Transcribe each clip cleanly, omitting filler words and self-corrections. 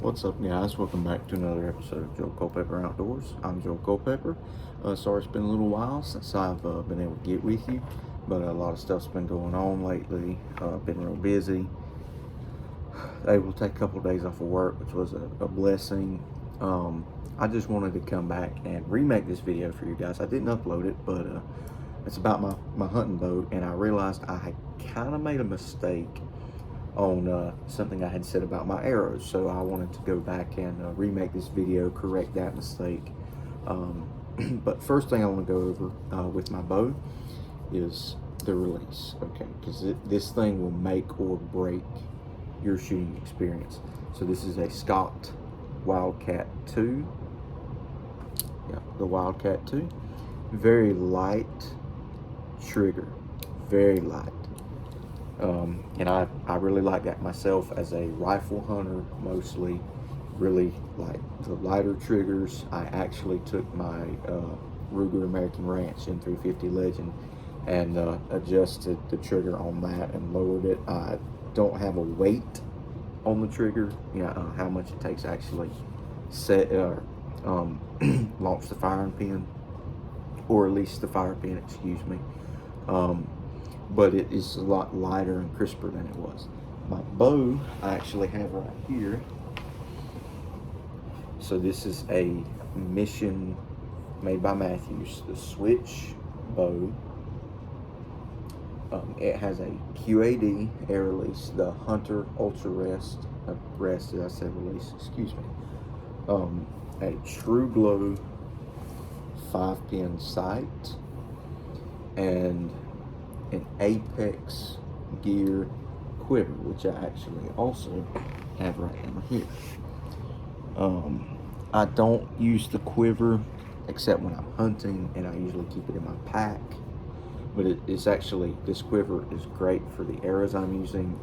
What's up, guys? Welcome back to another episode of Joe Culpepper Outdoors. I'm Joe Culpepper. Sorry it's been a little while since I've been able to get with you, but a lot of stuff's been going on lately. Been real busy. Able to take a couple of days off of work, which was a blessing. I just wanted to come back and remake this video for you guys. I didn't upload it, but it's about my hunting boat, and I realized I had kind of made a mistake on something I had said about my arrows. So I wanted to go back and remake this video, correct that mistake. But first thing I want to go over with my bow is the release, okay? Because this thing will make or break your shooting experience. So this is a Scott Wildcat 2. Yeah, the Wildcat 2. Very light trigger, very light. And I really like that myself as a rifle hunter, mostly. Really like the lighter triggers. I actually took my Ruger American Ranch M350 Legend and adjusted the trigger on that and lowered it. I don't have a weight on the trigger, how much it takes to actually set launch the firing pin, or release the fire pin, excuse me. But it is a lot lighter and crisper than it was. My bow I actually have right here. So this is a Mission made by Mathews, the Switch bow. It has a QAD air release, the Hunter Ultra Rest, did I say release? Excuse me. A TruGlo 5-pin sight, and an Apex Gear quiver, which I actually also have right down here. I don't use the quiver except when I'm hunting, and I usually keep it in my pack. But it's actually, this quiver is great for the arrows I'm using,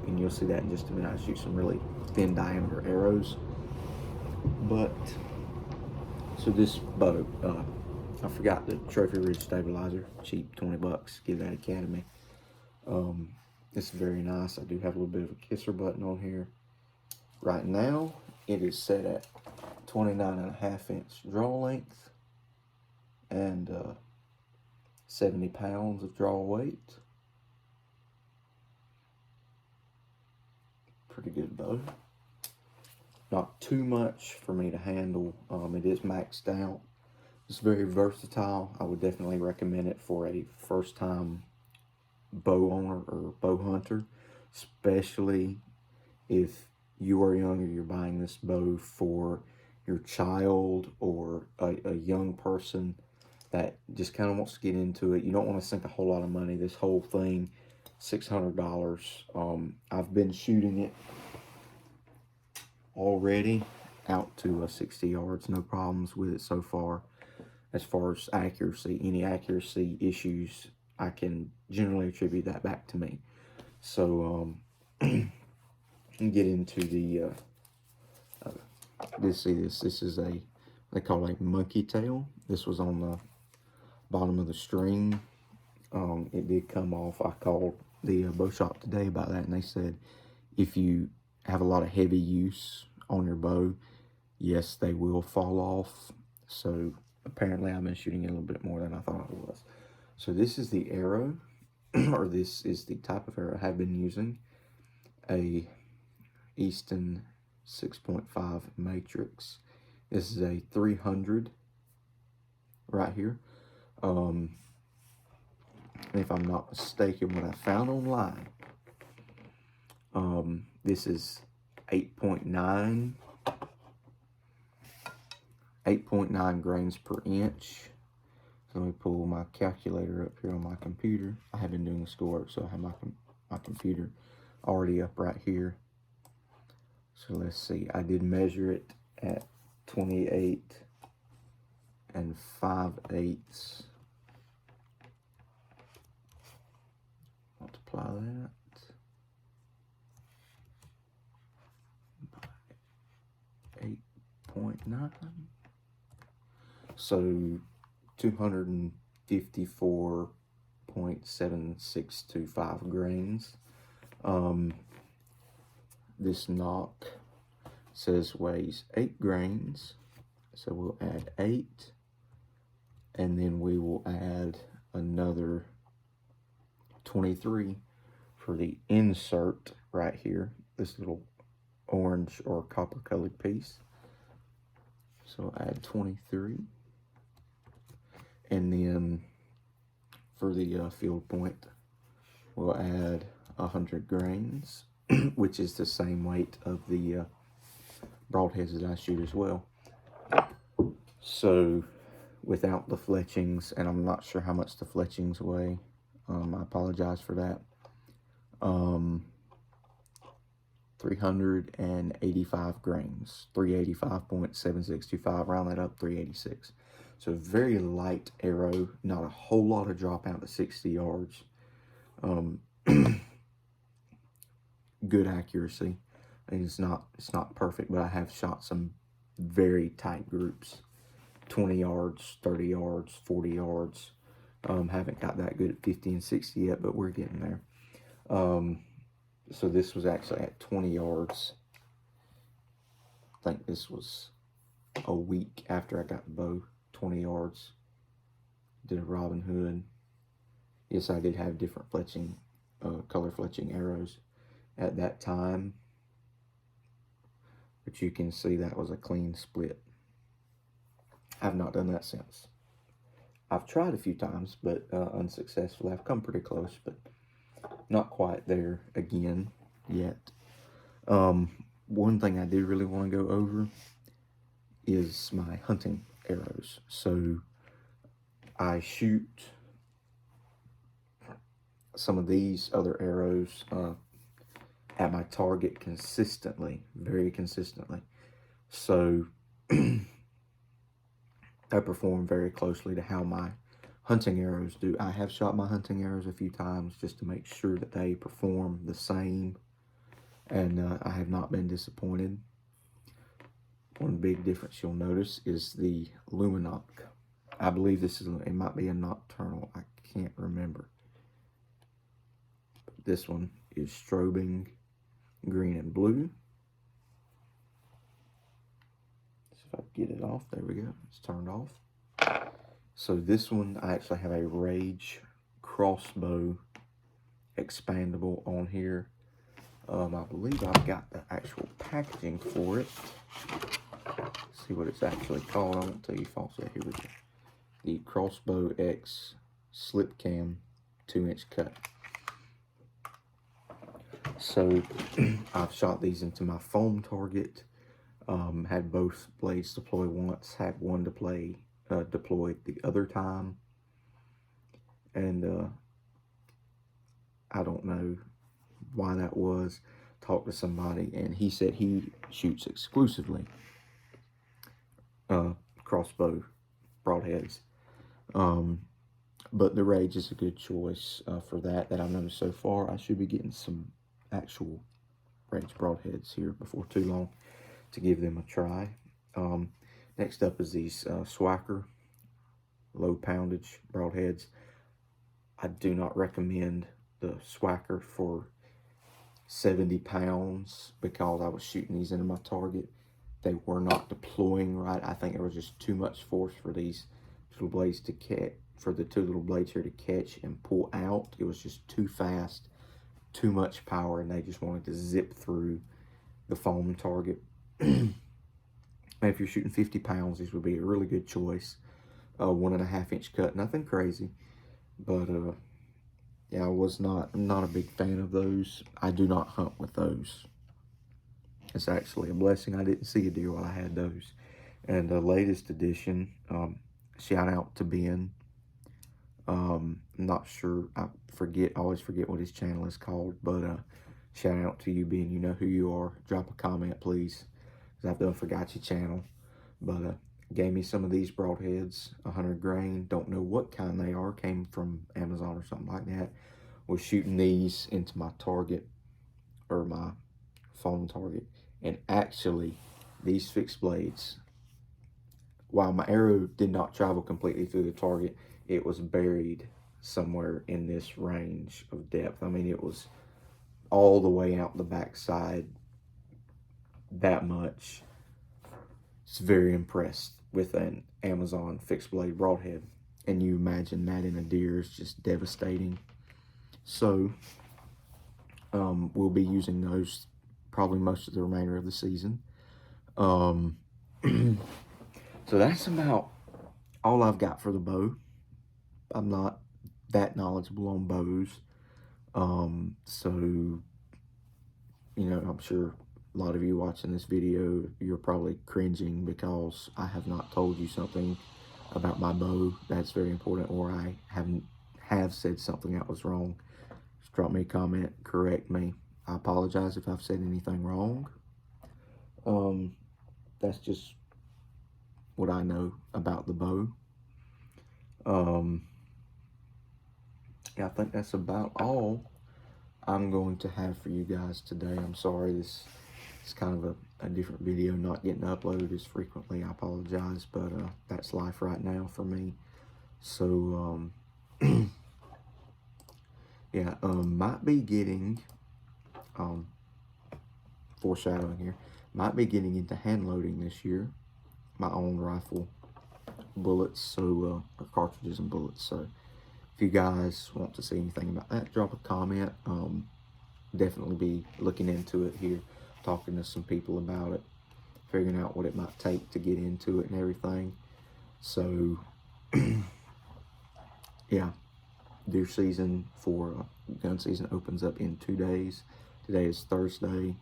and you'll see that in just a minute. I shoot some really thin diameter arrows. But, so this bow, I forgot the Trophy Ridge stabilizer, cheap, 20 bucks, give that Academy. It's very nice. I do have a little bit of a kisser button on here. Right now, it is set at 29.5-inch draw length and 70 pounds of draw weight. Pretty good bow. Not too much for me to handle. It is maxed out. It's very versatile. I would definitely recommend it for a first-time bow owner or bow hunter, especially if you are young or you're buying this bow for your child or a young person that just kind of wants to get into it. You don't want to sink a whole lot of money. This whole thing, $600. I've been shooting it already out to 60 yards, no problems with it so far. As far as accuracy, any accuracy issues, I can generally attribute that back to me. So get into the this is a, they call it a monkey tail. This was on the bottom of the string. It did come off. I called the bow shop today about that, and they said if you have a lot of heavy use on your bow, yes, they will fall off. So apparently I've been shooting it a little bit more than I thought it was. So this is the arrow, or this is the type of arrow I have been using, a Easton 6.5 Matrix. This is a 300 right here. If I'm not mistaken, what I found online, this is 8.9 grains per inch. So let me pull my calculator up here on my computer. I have been doing the schoolwork, so I have my computer already up right here. So let's see, I did measure it at 28 5/8. Multiply that by 8.9. So 254.7625 grains. This nock says weighs 8 grains. So we'll add 8, and then we will add another 23 for the insert right here, this little orange or copper colored piece. So add 23, and then for the field point, we'll add 100 grains, which is the same weight of the broadheads that I shoot as well. So without the fletchings, and I'm not sure how much the fletchings weigh, I apologize for that, 385 grains, 385.7625, round that up, 386. So very light arrow, not a whole lot of drop out to 60 yards. Good accuracy. I mean, it's not perfect, but I have shot some very tight groups, 20 yards, 30 yards, 40 yards. Haven't got that good at 50 and 60 yet, but we're getting there. So this was actually at 20 yards. I think this was a week after I got the bow, 20 yards. Did a Robin Hood. Yes, I did have different fletching, color fletching arrows at that time. But you can see that was a clean split. I've not done that since. I've tried a few times, but unsuccessfully. I've come pretty close, but not quite there again yet. One thing I do really want to go over is my hunting arrows. So I shoot some of these other arrows at my target consistently, very consistently. So I perform very closely to how my hunting arrows do. I have shot my hunting arrows a few times just to make sure that they perform the same, and I have not been disappointed. One big difference you'll notice is the Lumenok. I believe it might be a nocturnal, I can't remember. But this one is strobing green and blue. If I get it off, there we go, it's turned off. So this one, I actually have a Rage crossbow expandable on here. I believe I've got the actual packaging for it. Let's see what it's actually called. I won't tell you falsely. Here we go. The Crossbow X Slip Cam 2-inch cut. So I've shot these into my foam target. Had both blades deploy once, had one deployed the other time, and I don't know why that was. Talked to somebody, and he said he shoots exclusively crossbow broadheads, but the Rage is a good choice for that I've noticed so far. I should be getting some actual Rage broadheads here before too long to give them a try. Next up is these Swacker low poundage broadheads. I do not recommend the Swacker for 70 pounds because I was shooting these into my target. They were not deploying right. I think there was just too much force for these little blades to catch, for the two little blades here to catch and pull out. It was just too fast, too much power, and they just wanted to zip through the foam target. If you're shooting 50 pounds, these would be a really good choice. 1.5 inch cut, nothing crazy, but yeah, I'm not a big fan of those. I do not hunt with those. It's actually a blessing I didn't see a deer while I had those. And the latest edition, shout out to Ben. Not sure, I always forget what his channel is called, but shout out to you, Ben. You know who you are. Drop a comment, please, because I've done forgot your channel. But gave me some of these broadheads, 100 grain. Don't know what kind they are. Came from Amazon or something like that. Was shooting these into my target, or my foam target. And actually, these fixed blades, while my arrow did not travel completely through the target, it was buried somewhere in this range of depth. I mean, it was all the way out the backside, that much, it's very impressed with an Amazon fixed blade broadhead. And you imagine that in a deer is just devastating. So we'll be using those probably most of the remainder of the season. So that's about all I've got for the bow. I'm not that knowledgeable on bows. So, you know, I'm sure a lot of you watching this video, you're probably cringing because I have not told you something about my bow that's very important, or I have said something that was wrong. Just drop me a comment, correct me. I apologize if I've said anything wrong. That's just what I know about the bow. Yeah, I think that's about all I'm going to have for you guys today. I'm sorry this is kind of a different video, not getting uploaded as frequently. I apologize, but that's life right now for me. So yeah, might be getting foreshadowing here, might be getting into hand loading this year, my own rifle bullets, so or cartridges and bullets. So if you guys want to see anything about that, drop a comment. Definitely be looking into it here, talking to some people about it, figuring out what it might take to get into it and everything. So yeah, deer season for gun season opens up in 2 days. Today is Thursday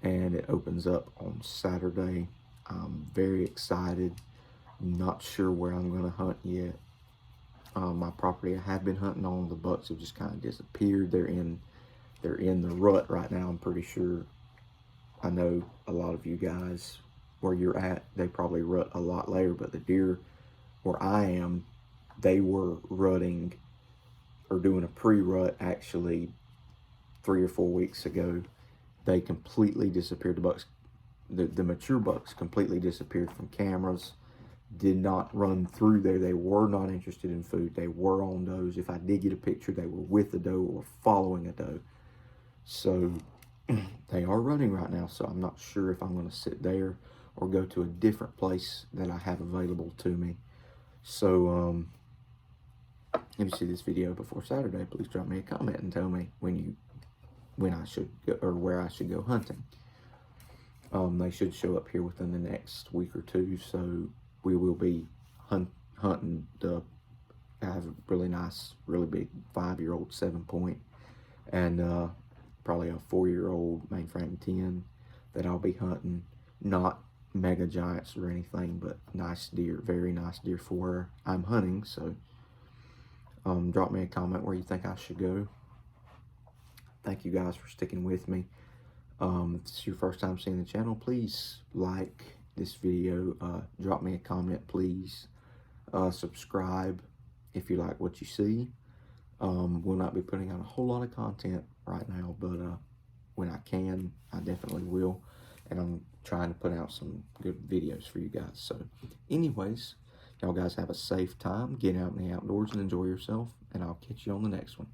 and it opens up on Saturday. I'm very excited. Not sure where I'm going to hunt yet. My property I have been hunting on, the bucks have just kind of disappeared. They're in the rut right now. I'm pretty sure. I know a lot of you guys where you're at, they probably rut a lot later, but the deer where I am, they were rutting or doing a pre-rut actually 3 or 4 weeks ago. They completely disappeared. The bucks, the mature bucks completely disappeared from cameras. Did not run through there. They were not interested in food. They were on does. If I did get a picture, they were with a doe or following a doe. So they are running right now. So I'm not sure if I'm going to sit there or go to a different place that I have available to me. So if you see this video before Saturday, please drop me a comment and tell me when I should go, or where I should go hunting. They should show up here within the next week or two. So we will be hunting I have a really nice, really big 5-year-old 7-point and probably a 4-year-old mainframe 10 that I'll be hunting. Not mega giants or anything, but nice deer, very nice deer for where I'm hunting. So drop me a comment where you think I should go. Thank you guys for sticking with me. If it's your first time seeing the channel, please like this video. Drop me a comment, please. Subscribe if you like what you see. We'll not be putting out a whole lot of content right now, but when I can, I definitely will. And I'm trying to put out some good videos for you guys. So anyways, y'all guys have a safe time. Get out in the outdoors and enjoy yourself. And I'll catch you on the next one.